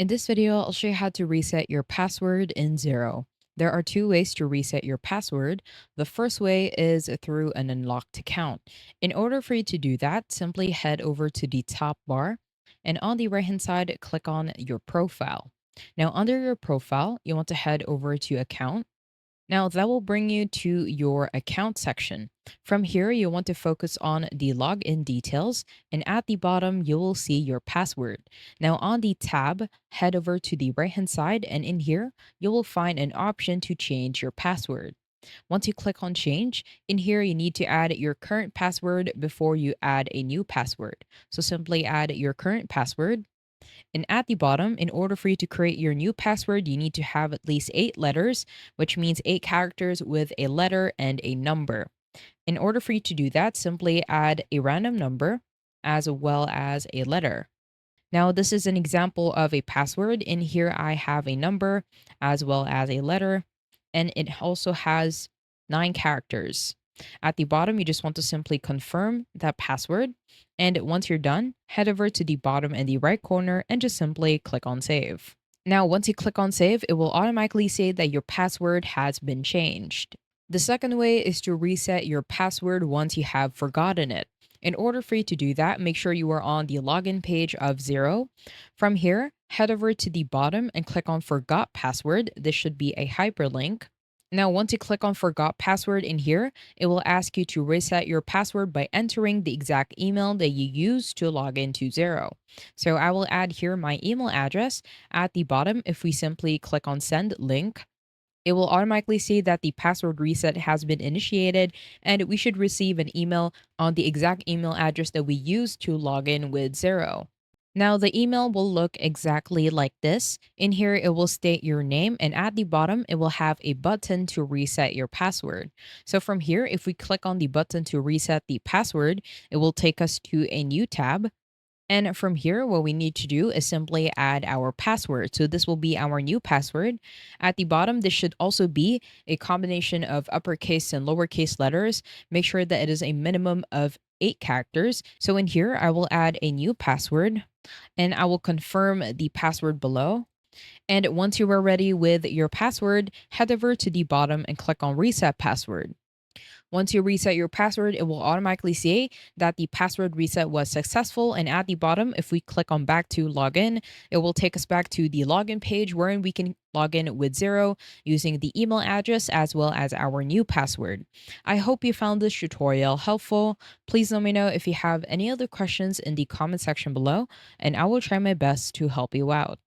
In this video, I'll show you how to reset your password in Xero. There are two ways to reset your password. The first way is through an unlocked account. In order for you to do that, simply head over to the top bar and on the right hand side, click on your profile. Now, under your profile, you want to head over to account. Now, that will bring you to your account section. From here, you want to focus on the login details, and at the bottom, you will see your password. Now, on the tab, head over to the right hand side, and in here, you will find an option to change your password. Once you click on change, in here, you need to add your current password before you add a new password. So simply add your current password, and at the bottom, in order for you to create your new password, you need to have at least 8 letters, which means 8 characters with a letter and a number. In order for you to do that, simply add a random number as well as a letter. Now, this is an example of a password. In here, I have a number as well as a letter, and it also has 9 characters. At the bottom, you just want to simply confirm that password. And once you're done, head over to the bottom in the right corner and just simply click on save. Now, once you click on save, it will automatically say that your password has been changed. The second way is to reset your password once you have forgotten it. In order for you to do that, make sure you are on the login page of Xero. From here, head over to the bottom and click on Forgot Password. This should be a hyperlink. Now, once you click on Forgot Password in here, it will ask you to reset your password by entering the exact email that you used to log into Xero. So I will add here my email address at the bottom. If we simply click on Send Link, it will automatically say that the password reset has been initiated and we should receive an email on the exact email address that we used to log in with Xero. Now, the email will look exactly like this. In here, it will state your name, and at the bottom, it will have a button to reset your password. So, from here, if we click on the button to reset the password, it will take us to a new tab. And from here, what we need to do is simply add our password. So this will be our new password. At the bottom, this should also be a combination of uppercase and lowercase letters. Make sure that it is a minimum of 8 characters. So in here, I will add a new password and I will confirm the password below. And once you are ready with your password, head over to the bottom and click on reset password. Once you reset your password, it will automatically say that the password reset was successful. And at the bottom, if we click on back to login, it will take us back to the login page wherein we can log in with Xero using the email address as well as our new password. I hope you found this tutorial helpful. Please let me know if you have any other questions in the comment section below, and I will try my best to help you out.